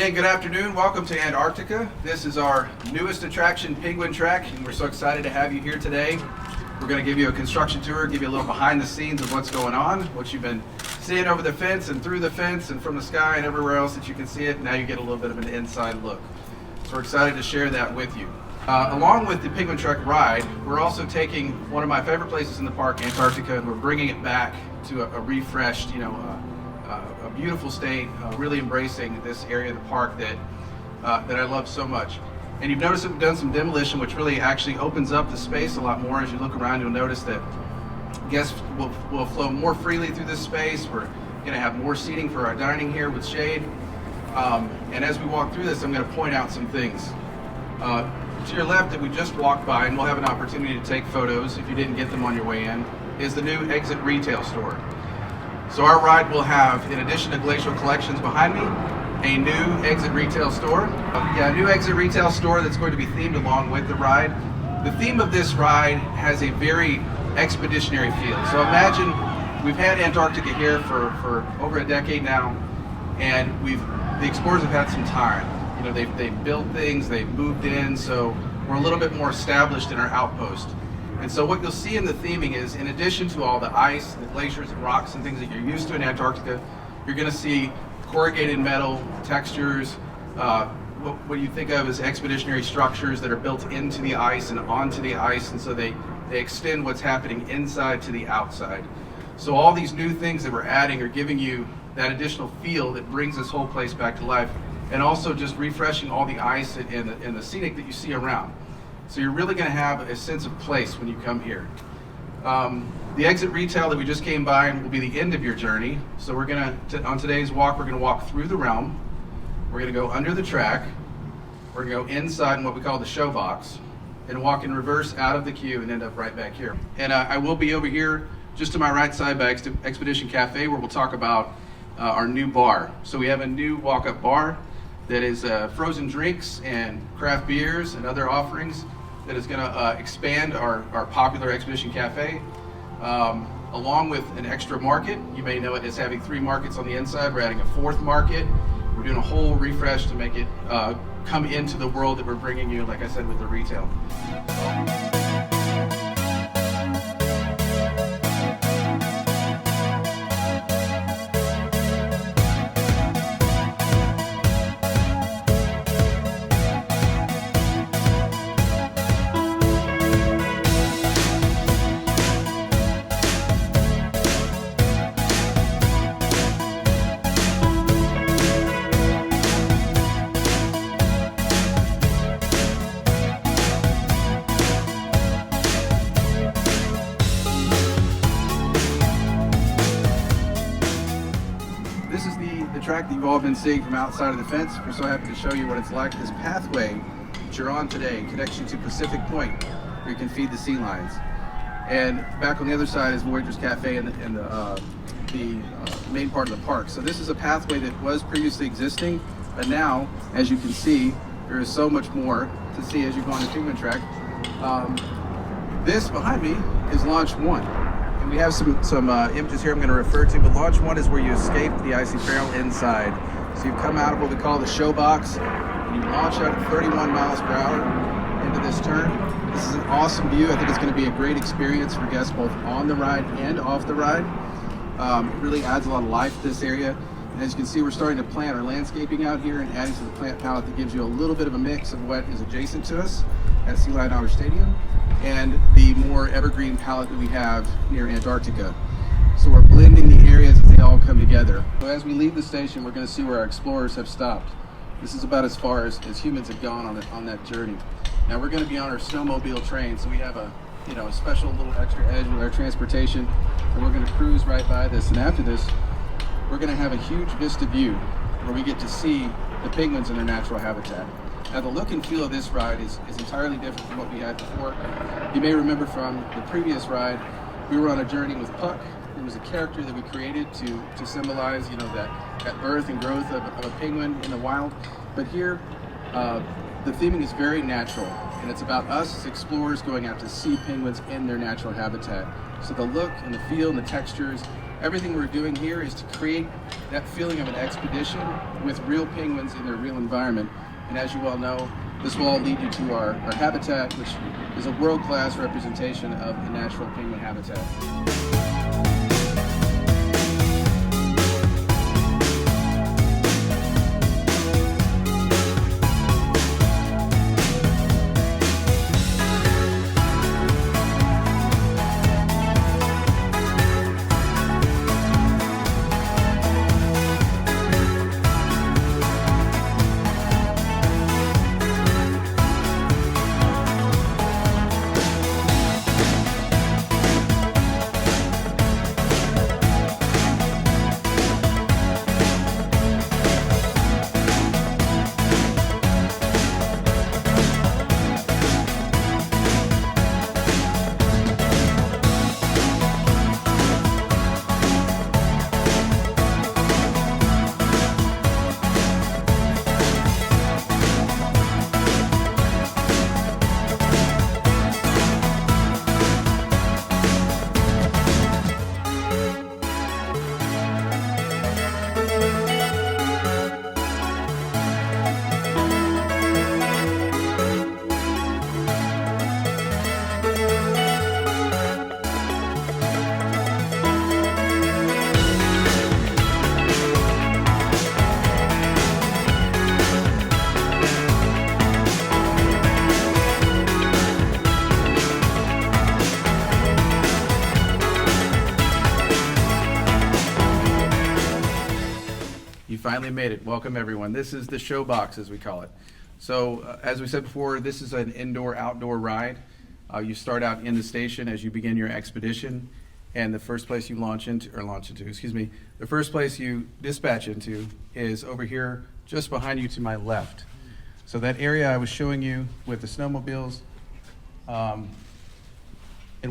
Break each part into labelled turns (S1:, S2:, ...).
S1: Hey, good afternoon. Welcome to Antarctica. This is our newest attraction, Penguin Trek, and we're so excited to have you here today. We're going to give you a construction tour, give you a little behind the scenes of what's going on, what you've been seeing over the fence and through the fence and from the sky and everywhere else that you can see it. Now you get a little bit of an inside look. So we're excited to share that with you. Along with the Penguin Trek ride, we're also taking one of my favorite places in the park, Antarctica, and we're bringing it back to a refreshed, a beautiful state, really embracing this area of the park that I love so much. And you've noticed that we've done some demolition, which really actually opens up the space a lot more. As you look around, you'll notice that guests will flow more freely through this space. We're going to have more seating for our dining here with shade. And as we walk through this, I'm going to point out some things. To your left that we just walked by, and we'll have an opportunity to take photos if you didn't get them on your way in, is the new Exit Retail Store. So our ride will have, in addition to Glacial Collections behind me, a new Exit Retail Store. A new Exit Retail Store that's going to be themed along with the ride. The theme of this ride has a very expeditionary feel. So imagine we've had Antarctica here for over a decade now, and the explorers have had some time. They've built things, they've moved in, so we're a little bit more established in our outpost. And so what you'll see in the theming is, in addition to all the ice, the glaciers and rocks and things that you're used to in Antarctica, you're going to see corrugated metal textures, what you think of as expeditionary structures that are built into the ice and onto the ice, and so they extend what's happening inside to the outside. So all these new things that we're adding are giving you that additional feel that brings this whole place back to life, and also just refreshing all the ice and the scenic that you see around. So you're really going to have a sense of place when you come here. The Exit Retail that we just came by will be the end of your journey. So we're going to, on today's walk, we're going to walk through the realm. We're going to go under the track. We're going to go inside in what we call the show box, and walk in reverse out of the queue and end up right back here. And I will be over here just to my right side by Expedition Cafe, where we'll talk about our new bar. So we have a new walk-up bar that is frozen drinks and craft beers and other offerings that is going to expand our popular Expedition Cafe, along with an extra market. You may know it as having 3 markets on the inside. We're adding a 4th market. We're doing a whole refresh to make it come into the world that we're bringing you, like I said, with the retail. This is the track that you've all been seeing from outside of the fence. We're so happy to show you what it's like. This pathway that you're on today connects you to Pacific Point, where you can feed the sea lions. And back on the other side is Voyager's Cafe and the main part of the park. So this is a pathway that was previously existing, but now, as you can see, there is so much more to see as you go on the Penguin Trek. This behind me is Launch 1. We have some images here I'm going to refer to, but Launch 1 is where you escape the icy barrel inside. So you come out of what we call the show box, and you launch out at 31 miles per hour into this turn. This is an awesome view. I think it's going to be a great experience for guests both on the ride and off the ride. It really adds a lot of life to this area. And as you can see, we're starting to plant our landscaping out here and adding to the plant palette that gives you a little bit of a mix of what is adjacent to us at Sea Lion Outdoor Stadium and the more evergreen palette that we have near Antarctica. So we're blending the areas as they all come together. So as we leave the station, we're going to see where our explorers have stopped. This is about as far as humans have gone on that journey. Now we're going to be on our snowmobile train, so we have a special little extra edge with our transportation, and we're going to cruise right by this. And after this, we're going to have a huge vista view where we get to see the penguins in their natural habitat. Now the look and feel of this ride is entirely different from what we had before. You may remember from the previous ride, we were on a journey with Puck. It was a character that we created to symbolize, that birth and growth of a penguin in the wild. But here, the theming is very natural, and it's about us as explorers going out to see penguins in their natural habitat. So the look and the feel and the textures everything we're doing here is to create that feeling of an expedition with real penguins in their real environment. And as you all know, this will all lead you to our habitat, which is a world-class representation of the natural penguin habitat. You finally made it. Welcome everyone. This is the show box, as we call it. So as we said before, this is an indoor-outdoor ride. You start out in the station as you begin your expedition, and the first place you the first place you dispatch into is over here, just behind you to my left. So that area I was showing you with the snowmobiles, and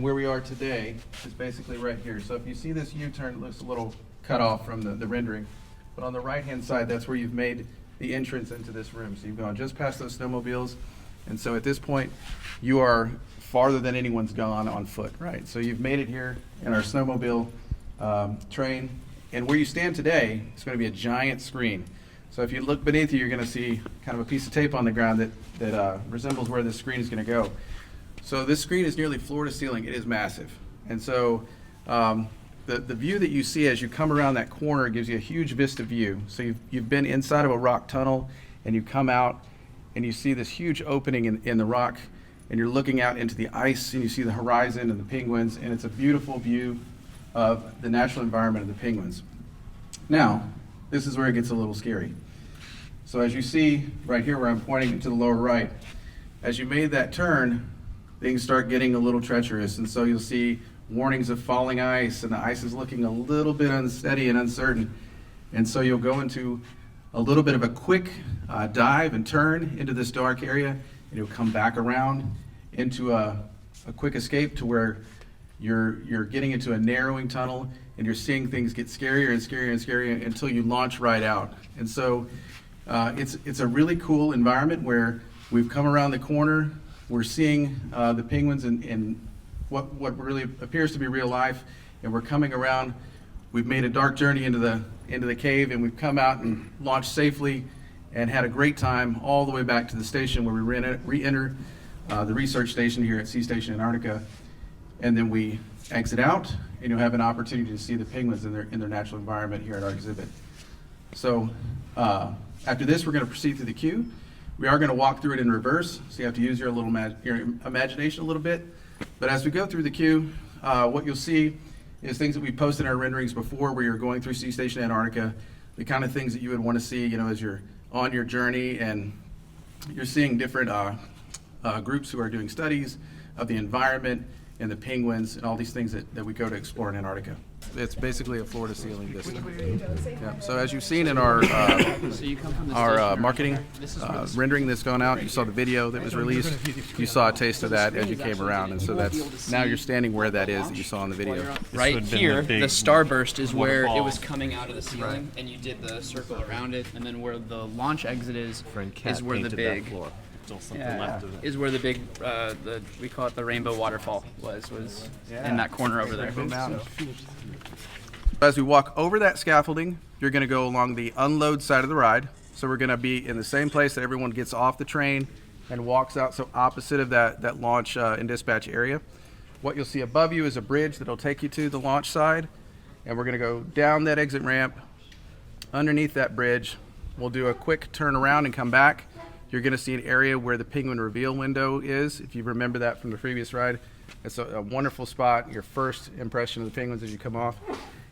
S1: where we are today is basically right here. So if you see this U-turn, it looks a little cut off from the rendering. But on the right-hand side, that's where you've made the entrance into this room. So you've gone just past those snowmobiles. And so at this point, you are farther than anyone's gone on foot, right? So you've made it here in our snowmobile train. And where you stand today is going to be a giant screen. So if you look beneath you, you're going to see kind of a piece of tape on the ground that resembles where this screen is going to go. So this screen is nearly floor to ceiling. It is massive. And so the view that you see as you come around that corner gives you a huge vista view. So you've been inside of a rock tunnel, and you come out and you see this huge opening in the rock, and you're looking out into the ice, and you see the horizon and the penguins, and it's a beautiful view of the natural environment of the penguins. Now, this is where it gets a little scary. So as you see right here where I'm pointing to the lower right, as you made that turn, things start getting a little treacherous, and so you'll see warnings of falling ice, and the ice is looking a little bit unsteady and uncertain. And so you'll go into a little bit of a quick dive and turn into this dark area, and you'll come back around into a quick escape to where you're getting into a narrowing tunnel, and you're seeing things get scarier and scarier and scarier until you launch right out. And so it's a really cool environment where we've come around the corner, we're seeing the penguins in what really appears to be real life, and we're coming around. We've made a dark journey into the cave, and we've come out and launched safely and had a great time all the way back to the station where we re-enter the research station here at Sea Station Antarctica, and then we exit out, and you'll have an opportunity to see the penguins in their natural environment here at our exhibit. So after this, we're going to proceed through the queue. We are going to walk through it in reverse, so you have to use your imagination a little bit. But as we go through the queue, what you'll see is things that we posted in our renderings before, where you're going through Sea Station Antarctica, the kind of things that you would want to see, as you're on your journey, and you're seeing different groups who are doing studies of the environment and the penguins and all these things that we go to explore in Antarctica. It's basically a floor-to-ceiling vista. Yeah. So as you've seen in our marketing rendering that's gone out, you saw the video that was released. You saw a taste of that as you came around, and so that's now you're standing where that is that you saw in the video.
S2: Right here, the starburst is where it was coming out of the ceiling, and you did the circle around it, and then where the launch exit is where the big. Is where the big, we call it the rainbow waterfall was in that corner over there.
S1: As we walk over that scaffolding, you're going to go along the unload side of the ride. So we're going to be in the same place that everyone gets off the train and walks out, so opposite of that launch and dispatch area. What you'll see above you is a bridge that'll take you to the launch side, and we're going to go down that exit ramp, underneath that bridge. We'll do a quick turn around and come back. You're going to see an area where the penguin reveal window is, if you remember that from the previous ride. It's a wonderful spot, your first impression of the penguins as you come off.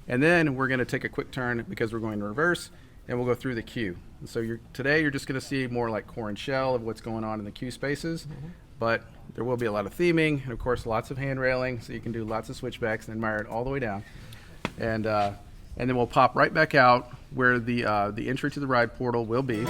S1: And then we're going to take a quick turn because we're going to reverse, and we'll go through the queue. And so today you're just going to see more like core and shell of what's going on in the queue spaces, but there will be a lot of theming and of course lots of hand railing, so you can do lots of switchbacks and admire it all the way down. And then we'll pop right back out where the entry to the ride portal will be.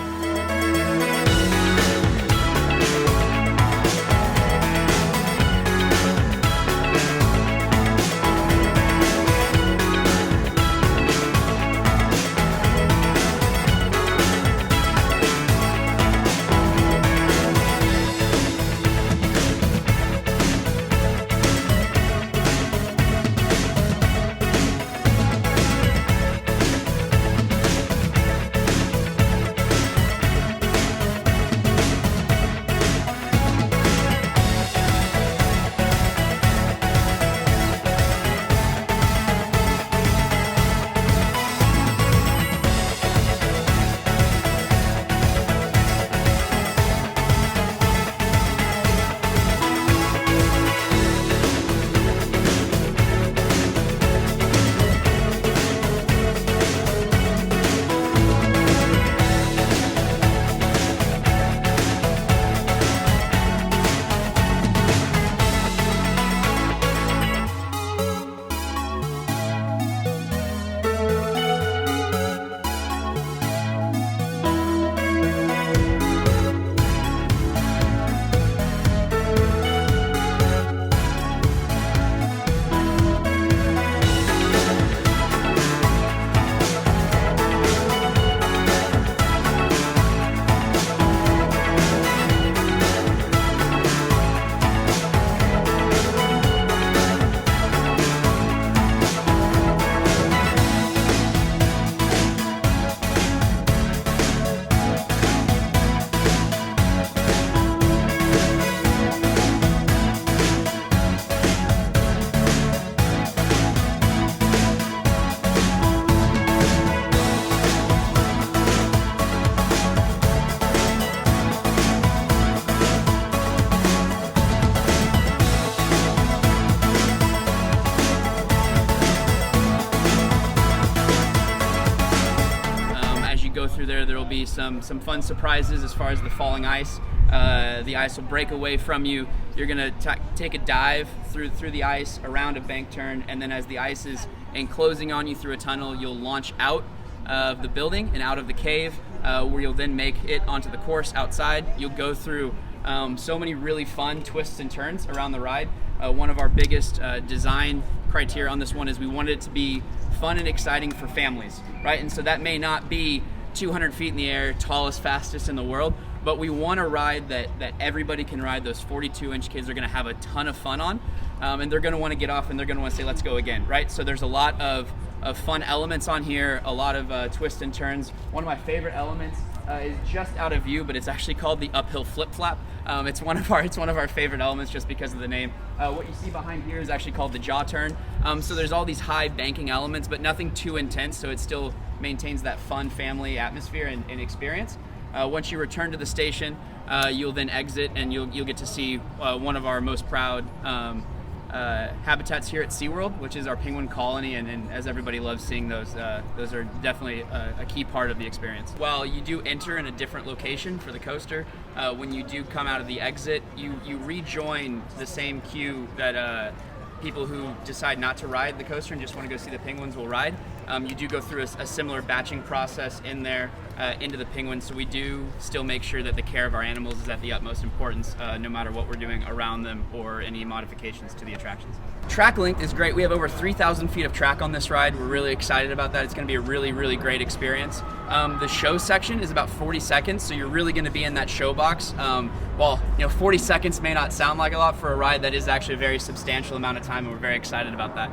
S2: Through there will be some fun surprises as far as the falling ice. The ice will break away from you. You're gonna take a dive through the ice, around a bank turn, and then as the ice is enclosing on you through a tunnel, you'll launch out of the building and out of the cave, where you'll then make it onto the course outside. You'll go through so many really fun twists and turns around the ride. One of our biggest design criteria on this one is we wanted it to be fun and exciting for families, right? And so that may not be 200 feet in the air, tallest, fastest in the world, but we want a ride that everybody can ride. Those 42-inch kids are going to have a ton of fun on, and they're going to want to get off and they're going to want to say, let's go again, right? So there's a lot of fun elements on here, a lot of twists and turns. One of my favorite elements is just out of view, but it's actually called the uphill flip flap. It's one of our favorite elements just because of the name. What you see behind here is actually called the jaw turn. So there's all these high banking elements, but nothing too intense, so it still maintains that fun family atmosphere and experience. Once you return to the station, you'll then exit and you'll get to see one of our most proud habitats here at SeaWorld, which is our penguin colony, and as everybody loves seeing those are definitely a key part of the experience. While you do enter in a different location for the coaster, when you do come out of the exit, you rejoin the same queue that people who decide not to ride the coaster and just want to go see the penguins will ride. You do go through a similar batching process in there. into the Penguin, so we do still make sure that the care of our animals is at the utmost importance, no matter what we're doing around them or any modifications to the attractions. Track length is great. We have over 3,000 feet of track on this ride. We're really excited about that. It's going to be a really, really great experience. The show section is about 40 seconds, so you're really going to be in that show box. Well, 40 seconds may not sound like a lot for a ride. That is actually a very substantial amount of time, and we're very excited about that.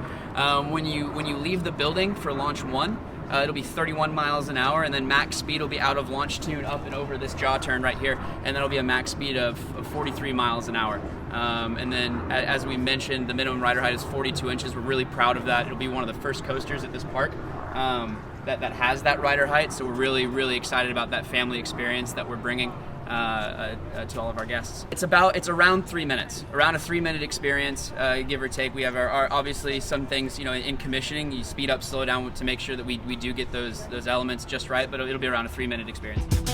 S2: When you leave the building for launch 1, it'll be 31 miles an hour, and then max speed will be out of launch tune up and over this jaw turn right here, and that'll be a max speed of 43 miles an hour. And then, as we mentioned, the minimum rider height is 42 inches. We're really proud of that. It'll be one of the first coasters at this park that has that rider height, so we're really, really excited about that family experience that we're bringing to all of our guests. It's around 3 minutes, around a 3-minute experience, give or take. We have our obviously some things, in commissioning, you speed up, slow down to make sure that we do get those elements just right, but it'll be around a 3-minute experience.